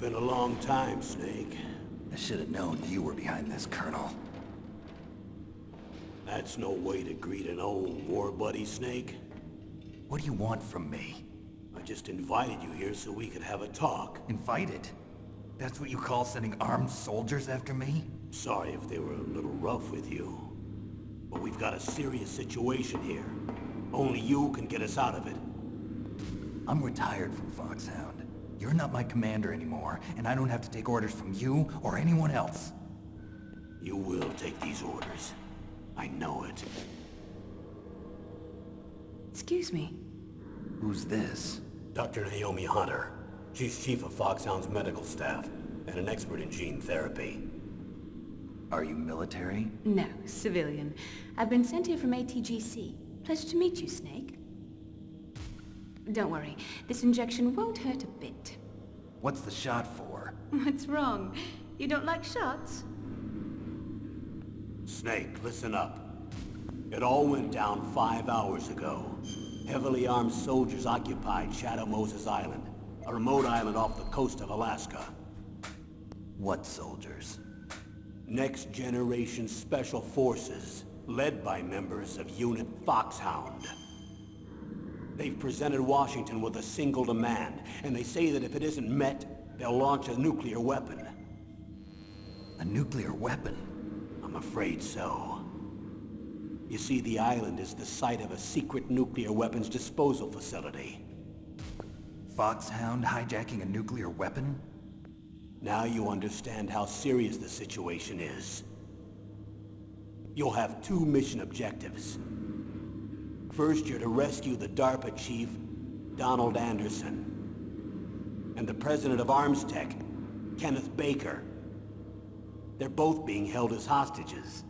been a long time, Snake. I should have known you were behind this, Colonel. That's no way to greet an old war buddy, Snake. What do you want from me? I just invited you here so we could have a talk. Invited? That's what you call sending armed soldiers after me? Sorry if they were a little rough with you. But we've got a serious situation here. Only you can get us out of it. I'm retired from Foxhound. You're not my commander anymore, and I don't have to take orders from you or anyone else. You will take these orders. I know it. Excuse me. Who's this? Dr. Naomi Hunter. She's chief of Foxhound's medical staff, and an expert in gene therapy. Are you military? No, civilian. I've been sent here from ATGC. Pleasure to meet you, Snake. Don't worry, this injection won't hurt a bit. What's the shot for? What's wrong? You don't like shots? Snake, listen up. It all went down 5 hours ago. Heavily armed soldiers occupied Shadow Moses Island, a remote island off the coast of Alaska. What soldiers? Next Generation Special Forces, led by members of Unit Foxhound. They've presented Washington with a single demand, and they say that if it isn't met, they'll launch a nuclear weapon. A nuclear weapon? I'm afraid so. You see, the island is the site of a secret nuclear weapons disposal facility. Foxhound hijacking a nuclear weapon? Now you understand how serious the situation is. You'll have two mission objectives. First, you're to rescue the DARPA chief, Donald Anderson, and the president of Arms Tech, Kenneth Baker. They're both being held as hostages.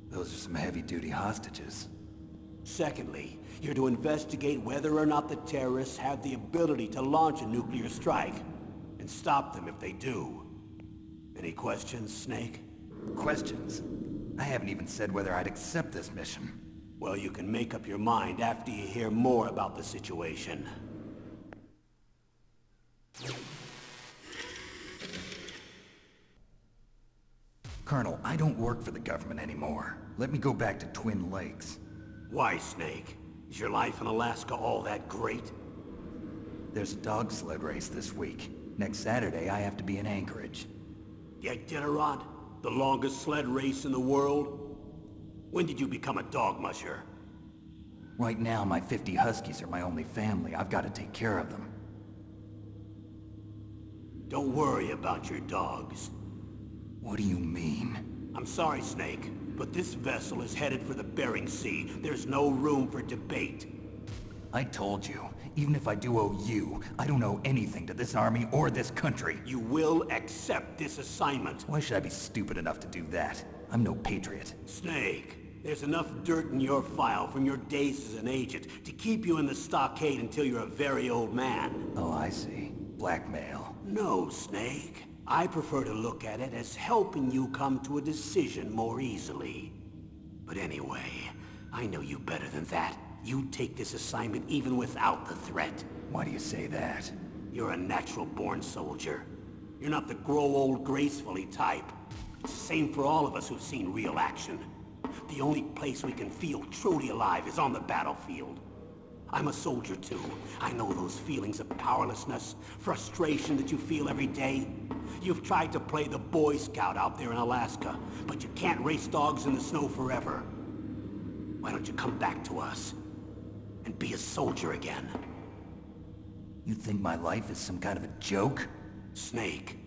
Those are some heavy-duty hostages. Secondly, you're to investigate whether or not the terrorists have the ability to launch a nuclear strike, and stop them if they do. Any questions, Snake? Questions? I haven't even said whether I'd accept this mission. Well, you can make up your mind after you hear more about the situation. Colonel, I don't work for the government anymore. Let me go back to Twin Lakes. Why, Snake? Is your life in Alaska all that great? There's a dog sled race this week. Next Saturday, I have to be in Anchorage. The Iditarod? The longest sled race in the world? When did you become a dog musher? Right now, my 50 Huskies are my only family. I've got to take care of them. Don't worry about your dogs. What do you mean? I'm sorry, Snake, but this vessel is headed for the Bering Sea. There's no room for debate. I told you, even if I do owe you, I don't owe anything to this army or this country. You will accept this assignment. Why should I be stupid enough to do that? I'm no patriot. Snake, there's enough dirt in your file from your days as an agent to keep you in the stockade until you're a very old man. Oh, I see. Blackmail. No, Snake. I prefer to look at it as helping you come to a decision more easily. But anyway, I know you better than that. You'd take this assignment even without the threat. Why do you say that? You're a natural-born soldier. You're not the grow old gracefully type. It's the same for all of us who've seen real action. The only place we can feel truly alive is on the battlefield. I'm a soldier too. I know those feelings of powerlessness, frustration that you feel every day. You've tried to play the Boy Scout out there in Alaska, but you can't race dogs in the snow forever. Why don't you come back to us and be a soldier again? You think my life is some kind of a joke? Snake,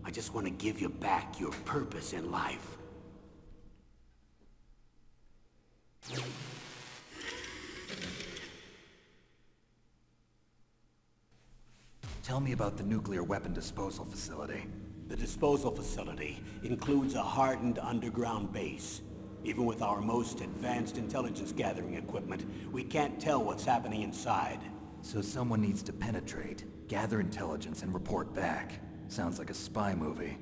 I just want to give you back your purpose in life. Tell me about the nuclear weapon disposal facility. The disposal facility includes a hardened underground base. Even with our most advanced intelligence gathering equipment, we can't tell what's happening inside. So someone needs to penetrate, gather intelligence, and report back. Sounds like a spy movie.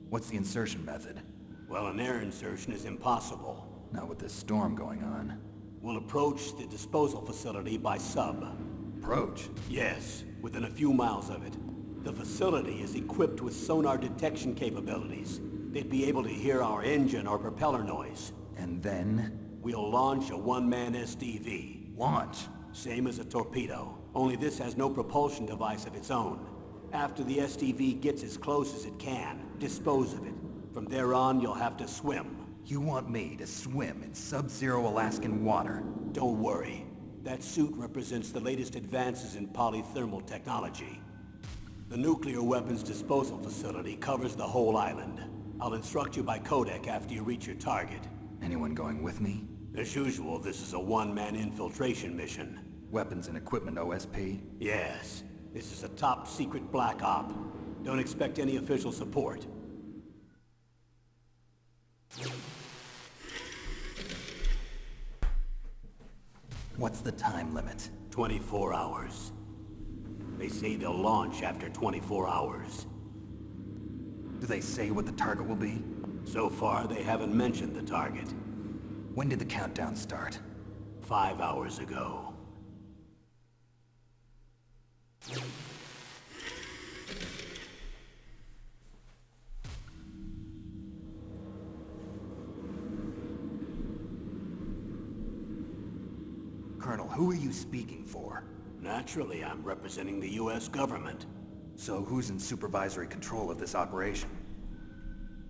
What's the insertion method? Well, an air insertion is impossible. Not with this storm going on. We'll approach the disposal facility by sub. Approach? Yes, within a few miles of it. The facility is equipped with sonar detection capabilities. They'd be able to hear our engine or propeller noise. And then? We'll launch a one-man SDV. Launch? Same as a torpedo, only this has no propulsion device of its own. After the SDV gets as close as it can, dispose of it. From there on, you'll have to swim. You want me to swim in sub-zero Alaskan water? Don't worry. That suit represents the latest advances in polythermal technology. The nuclear weapons disposal facility covers the whole island. I'll instruct you by codec after you reach your target. Anyone going with me? As usual, this is a one-man infiltration mission. Weapons and equipment OSP? Yes. This is a top-secret black op. Don't expect any official support. What's the time limit? 24 hours. They say they'll launch after 24 hours. Do they say what the target will be? So far, they haven't mentioned the target. When did the countdown start? 5 hours ago. Colonel, who are you speaking for? Naturally, I'm representing the U.S. government. So who's in supervisory control of this operation?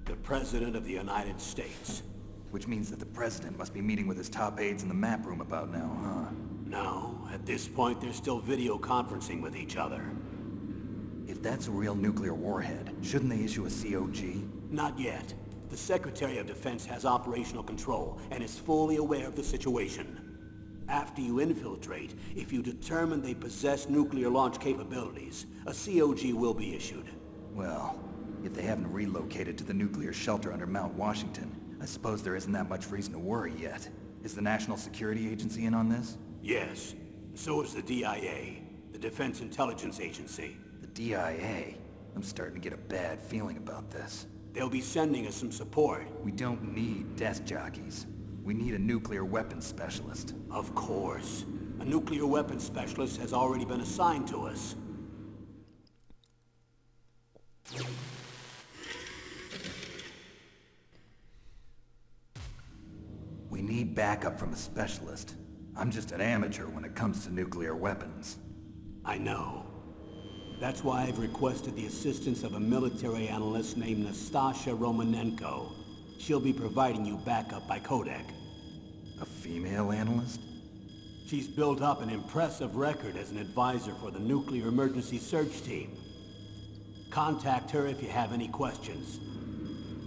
The President of the United States. Which means that the President must be meeting with his top aides in the map room about now, huh? No, at this point they're still video conferencing with each other. If that's a real nuclear warhead, shouldn't they issue a COG? Not yet. The Secretary of Defense has operational control and is fully aware of the situation. After you infiltrate, if you determine they possess nuclear launch capabilities, a COG will be issued. Well, if they haven't relocated to the nuclear shelter under Mount Washington, I suppose there isn't that much reason to worry yet. Is the National Security Agency in on this? Yes. So is the DIA, the Defense Intelligence Agency. The DIA? I'm starting to get a bad feeling about this. They'll be sending us some support. We don't need desk jockeys. We need a nuclear weapons specialist. Of course. A nuclear weapons specialist has already been assigned to us. We need backup from a specialist. I'm just an amateur when it comes to nuclear weapons. I know. That's why I've requested the assistance of a military analyst named Nastasha Romanenko. She'll be providing you backup by codec. A female analyst? She's built up an impressive record as an advisor for the Nuclear Emergency Search Team. Contact her if you have any questions.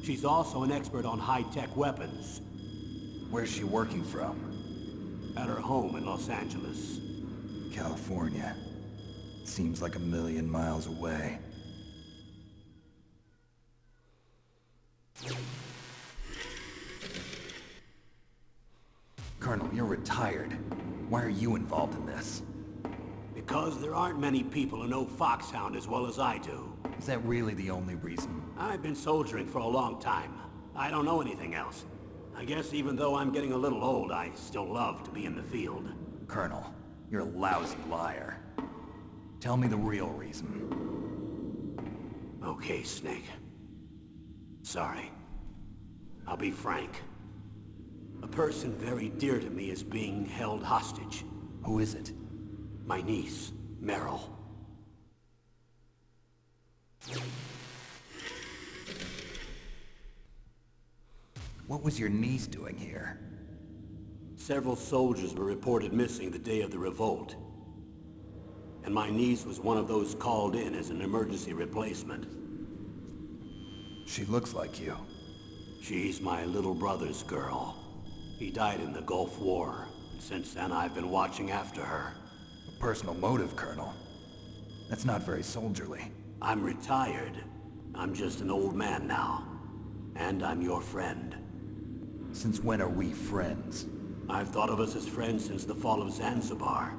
She's also an expert on high-tech weapons. Where's she working from? At her home in Los Angeles. California. Seems like 1,000,000 miles away. Colonel, you're retired. Why are you involved in this? Because there aren't many people who know Foxhound as well as I do. Is that really the only reason? I've been soldiering for a long time. I don't know anything else. I guess even though I'm getting a little old, I still love to be in the field. Colonel, you're a lousy liar. Tell me the real reason. Okay, Snake. Sorry. I'll be frank. A person very dear to me is being held hostage. Who is it? My niece, Meryl. What was your niece doing here? Several soldiers were reported missing the day of the revolt. And my niece was one of those called in as an emergency replacement. She looks like you. She's my little brother's girl. He died in the Gulf War. Since then, I've been watching after her. A personal motive, Colonel. That's not very soldierly. I'm retired. I'm just an old man now. And I'm your friend. Since when are we friends? I've thought of us as friends since the fall of Zanzibar.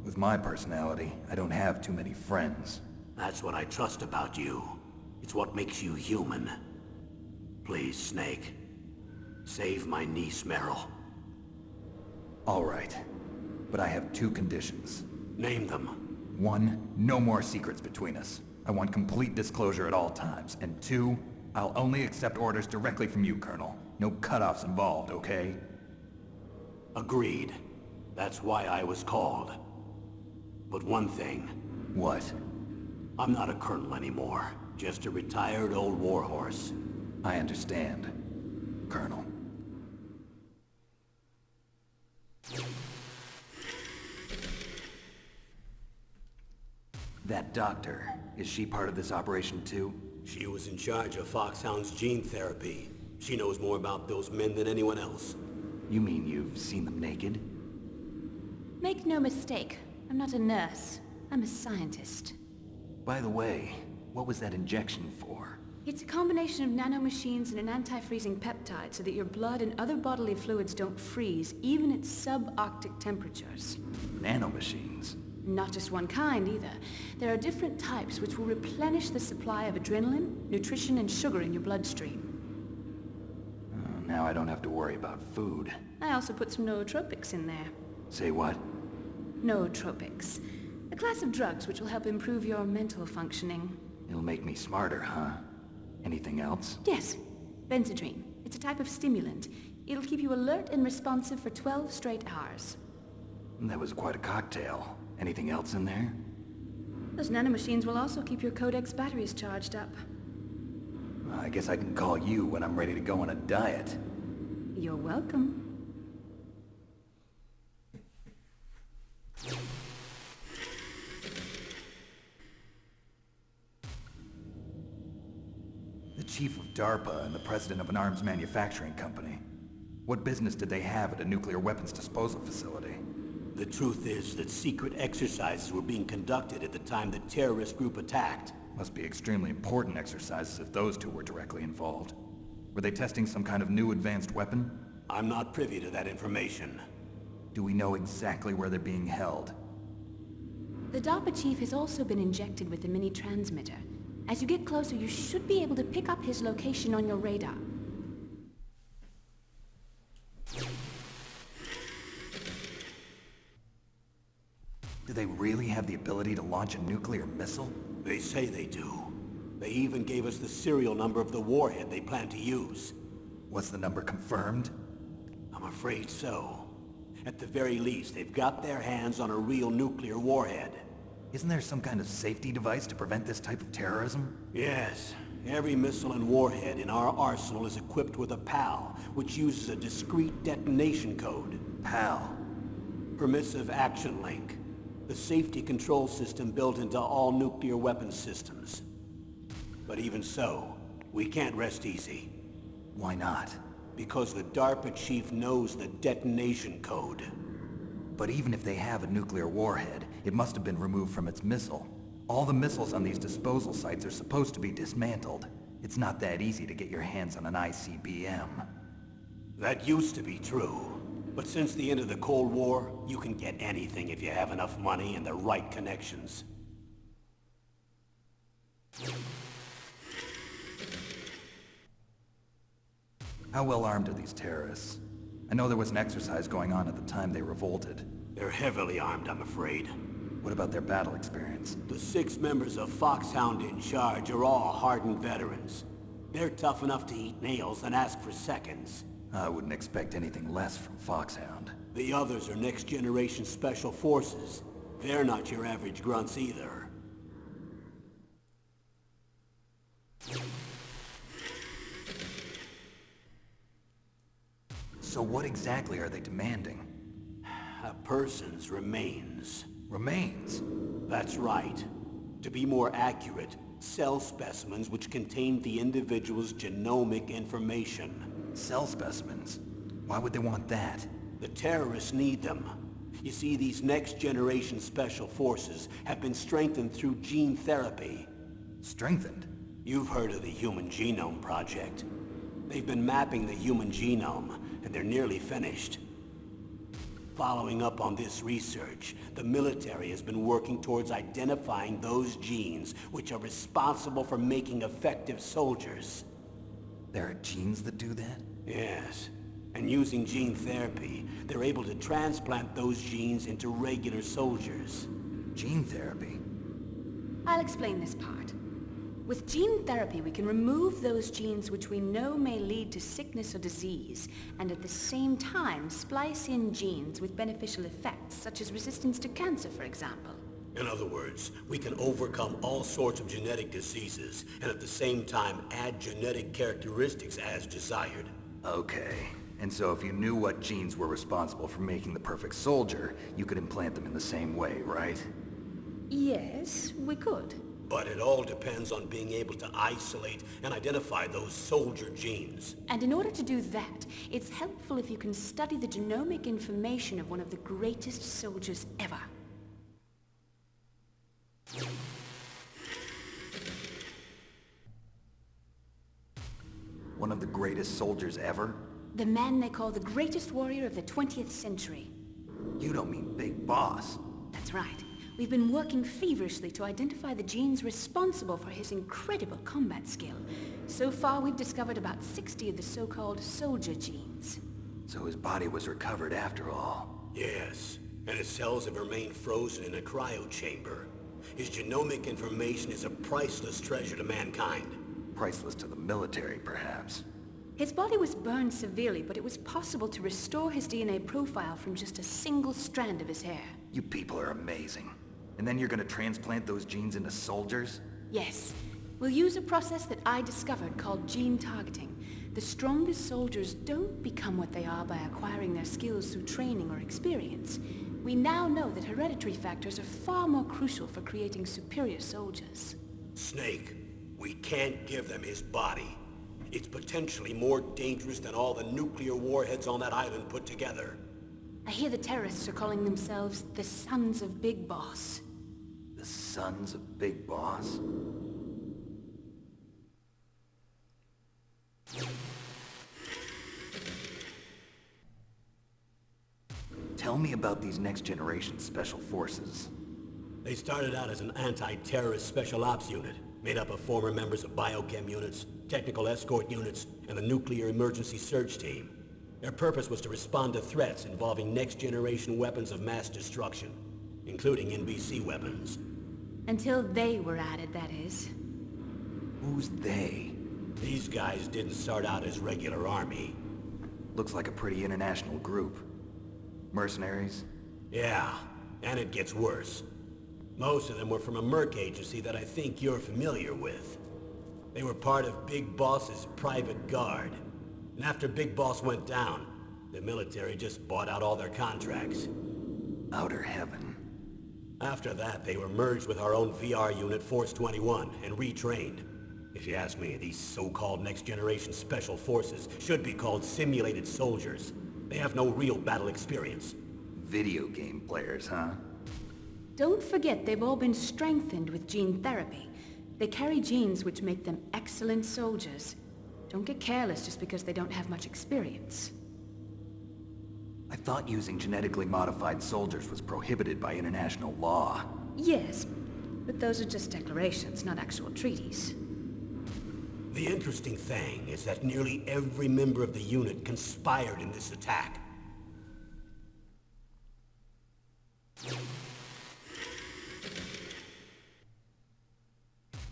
With my personality, I don't have too many friends. That's what I trust about you. It's what makes you human. Please, Snake. Save my niece, Meryl. All right. But I have 2 conditions. Name them. 1, no more secrets between us. I want complete disclosure at all times. And 2, I'll only accept orders directly from you, Colonel. No cutoffs involved, okay? Agreed. That's why I was called. But one thing, What? I'm not a colonel anymore. Just a retired old warhorse. I understand, Colonel. That doctor, is she part of this operation too? She was in charge of Foxhound's gene therapy. She knows more about those men than anyone else. You mean you've seen them naked? Make no mistake, I'm not a nurse. I'm a scientist. By the way, what was that injection for? It's a combination of nanomachines and an anti-freezing peptide so that your blood and other bodily fluids don't freeze, even at subarctic temperatures. Nanomachines? Not just one kind, either. There are different types which will replenish the supply of adrenaline, nutrition, and sugar in your bloodstream. Now I don't have to worry about food. I also put some nootropics in there. Say what? Nootropics. A class of drugs which will help improve your mental functioning. It'll make me smarter, huh? Anything else? Yes. Benzedrine. It's a type of stimulant. It'll keep you alert and responsive for 12 straight hours. That was quite a cocktail. Anything else in there? Those nanomachines will also keep your Codex batteries charged up. Well, I guess I can call you when I'm ready to go on a diet. You're welcome. The chief of DARPA and the president of an arms manufacturing company. What business did they have at a nuclear weapons disposal facility? The truth is that secret exercises were being conducted at the time the terrorist group attacked. Must be extremely important exercises if those two were directly involved. Were they testing some kind of new advanced weapon? I'm not privy to that information. Do we know exactly where they're being held? The DARPA chief has also been injected with a mini-transmitter. As you get closer, you should be able to pick up his location on your radar. Do they really have the ability to launch a nuclear missile? They say they do. They even gave us the serial number of the warhead they plan to use. Was the number confirmed? I'm afraid so. At the very least, they've got their hands on a real nuclear warhead. Isn't there some kind of safety device to prevent this type of terrorism? Yes. Every missile and warhead in our arsenal is equipped with a PAL, which uses a discrete detonation code. PAL. Permissive Action Link. The safety control system built into all nuclear weapons systems. But even so, we can't rest easy. Why not? Because the DARPA chief knows the detonation code. But even if they have a nuclear warhead, it must have been removed from its missile. All the missiles on these disposal sites are supposed to be dismantled. It's not that easy to get your hands on an ICBM. That used to be true. But since the end of the Cold War, you can get anything if you have enough money and the right connections. How well armed are these terrorists? I know there was an exercise going on at the time they revolted. They're heavily armed, I'm afraid. What about their battle experience? The 6 members of Foxhound in charge are all hardened veterans. They're tough enough to eat nails and ask for seconds. I wouldn't expect anything less from Foxhound. The others are next-generation special forces. They're not your average grunts either. So what exactly are they demanding? A person's remains. Remains? That's right. To be more accurate, cell specimens which contain the individual's genomic information. Cell specimens? Why would they want that? The terrorists need them. You see, these next-generation special forces have been strengthened through gene therapy. Strengthened? You've heard of the Human Genome Project. They've been mapping the human genome, and they're nearly finished. Following up on this research, the military has been working towards identifying those genes which are responsible for making effective soldiers. There are genes that do that? Yes. And using gene therapy, they're able to transplant those genes into regular soldiers. Gene therapy? I'll explain this part. With gene therapy, we can remove those genes which we know may lead to sickness or disease, and at the same time splice in genes with beneficial effects, such as resistance to cancer, for example. In other words, we can overcome all sorts of genetic diseases, and at the same time add genetic characteristics as desired. Okay. And so if you knew what genes were responsible for making the perfect soldier, you could implant them in the same way, right? Yes, we could. But it all depends on being able to isolate and identify those soldier genes. And in order to do that, it's helpful if you can study the genomic information of one of the greatest soldiers ever. One of the greatest soldiers ever? The man they call the greatest warrior of the 20th century. You don't mean Big Boss. That's right. We've been working feverishly to identify the genes responsible for his incredible combat skill. So far, we've discovered about 60 of the so-called soldier genes. So his body was recovered after all. Yes, and his cells have remained frozen in a cryo chamber. His genomic information is a priceless treasure to mankind. Priceless to the military, perhaps. His body was burned severely, but it was possible to restore his DNA profile from just a single strand of his hair. You people are amazing. And then you're gonna transplant those genes into soldiers? Yes. We'll use a process that I discovered called gene targeting. The strongest soldiers don't become what they are by acquiring their skills through training or experience. We now know that hereditary factors are far more crucial for creating superior soldiers. Snake, we can't give them his body. It's potentially more dangerous than all the nuclear warheads on that island put together. I hear the terrorists are calling themselves the Sons of Big Boss. The Sons of Big Boss? Tell me about these next-generation special forces. They started out as an anti-terrorist special ops unit, made up of former members of biochem units, technical escort units, and the nuclear emergency search team. Their purpose was to respond to threats involving next-generation weapons of mass destruction, including NBC weapons. Until they were added, that is. Who's they? These guys didn't start out as regular army. Looks like a pretty international group. Mercenaries? Yeah, and it gets worse. Most of them were from a merc agency that I think you're familiar with. They were part of Big Boss's private guard. And after Big Boss went down, the military just bought out all their contracts. Outer heaven. After that, they were merged with our own VR unit, Force 21, and retrained. If you ask me, these so-called next-generation special forces should be called simulated soldiers. They have no real battle experience. Video game players, huh? Don't forget they've all been strengthened with gene therapy. They carry genes which make them excellent soldiers. Don't get careless just because they don't have much experience. I thought using genetically modified soldiers was prohibited by international law. Yes, but those are just declarations, not actual treaties. The interesting thing is that nearly every member of the unit conspired in this attack.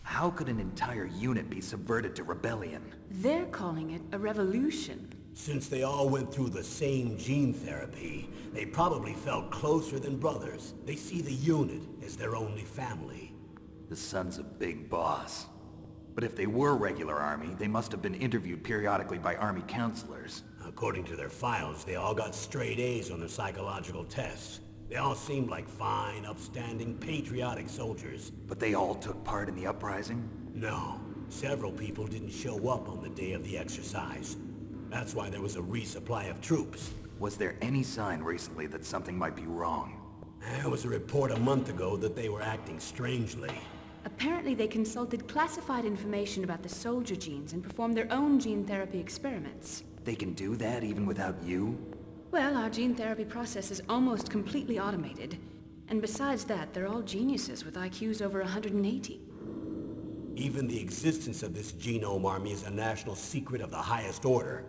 How could an entire unit be subverted to rebellion? They're calling it a revolution. Since they all went through the same gene therapy, they probably felt closer than brothers. They see the unit as their only family. The Sons of Big Boss. But if they were regular army, they must have been interviewed periodically by army counselors. According to their files, they all got straight A's on their psychological tests. They all seemed like fine, upstanding, patriotic soldiers. But they all took part in the uprising? No, several people didn't show up on the day of the exercise. That's why there was a resupply of troops. Was there any sign recently that something might be wrong? There was a report a month ago that they were acting strangely. Apparently they consulted classified information about the soldier genes and performed their own gene therapy experiments. They can do that even without you? Well, our gene therapy process is almost completely automated. And besides that, they're all geniuses with IQs over 180. Even the existence of this genome army is a national secret of the highest order.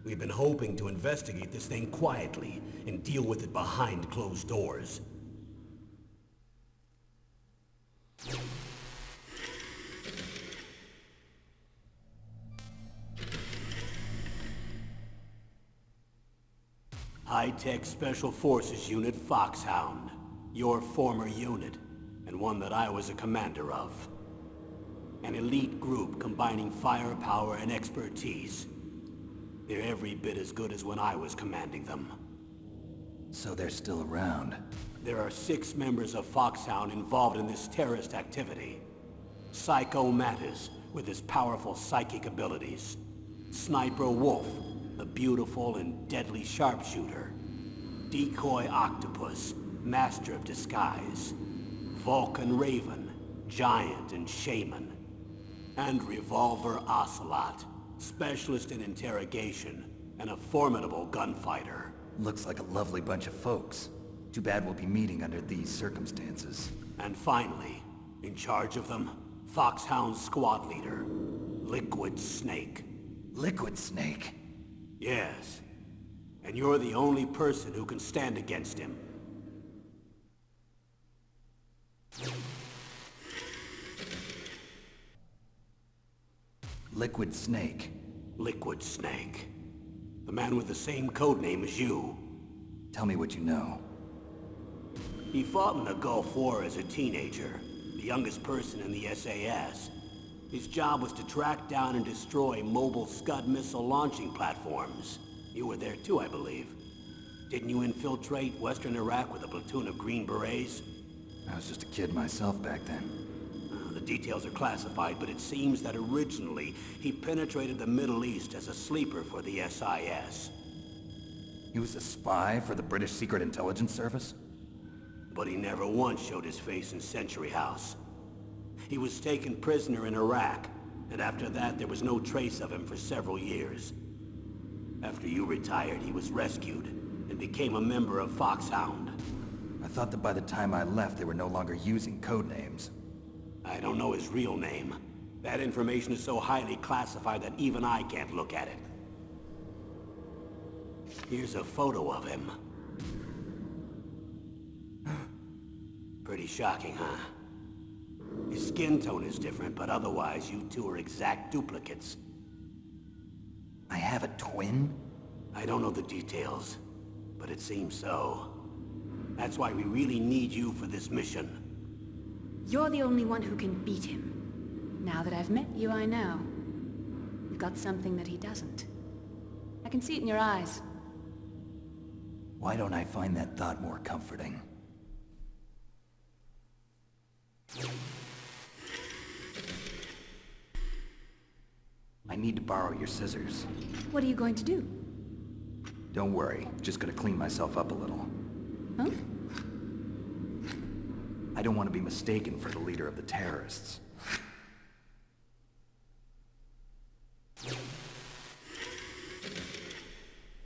We've been hoping to investigate this thing quietly and deal with it behind closed doors. high-tech Special Forces unit Foxhound. Your former unit, and one that I was a commander of. An elite group combining firepower and expertise. They're every bit as good as when I was commanding them. So they're still around. There are 6 members of Foxhound involved in this terrorist activity. Psycho Mantis, with his powerful psychic abilities. Sniper Wolf, the beautiful and deadly sharpshooter. Decoy Octopus, master of disguise. Vulcan Raven, giant and shaman. And Revolver Ocelot, specialist in interrogation and a formidable gunfighter. Looks like a lovely bunch of folks. Too bad we'll be meeting under these circumstances. And finally, in charge of them, Foxhound's squad leader, Liquid Snake. Liquid Snake? Yes. And you're the only person who can stand against him. Liquid Snake. Liquid Snake. The man with the same code name as you. Tell me what you know. He fought in the Gulf War as a teenager, the youngest person in the SAS. His job was to track down and destroy mobile Scud missile launching platforms. You were there too, I believe. Didn't you infiltrate Western Iraq with a platoon of Green Berets? I was just a kid myself back then. The details are classified, but it seems that originally he penetrated the Middle East as a sleeper for the SIS. He was a spy for the British Secret Intelligence Service? But he never once showed his face in Century House. He was taken prisoner in Iraq, and after that there was no trace of him for several years. After you retired, he was rescued and became a member of Foxhound. I thought that by the time I left, they were no longer using code names. I don't know his real name. That information is so highly classified that even I can't look at it. Here's a photo of him. Pretty shocking, huh? His skin tone is different, but otherwise you two are exact duplicates. I have a twin? I don't know the details, but it seems so. That's why we really need you for this mission. You're the only one who can beat him. Now that I've met you, I know. You've got something that he doesn't. I can see it in your eyes. Why don't I find that thought more comforting? I need to borrow your scissors. What are you going to do? Don't worry, just gonna clean myself up a little. Huh? I don't want to be mistaken for the leader of the terrorists.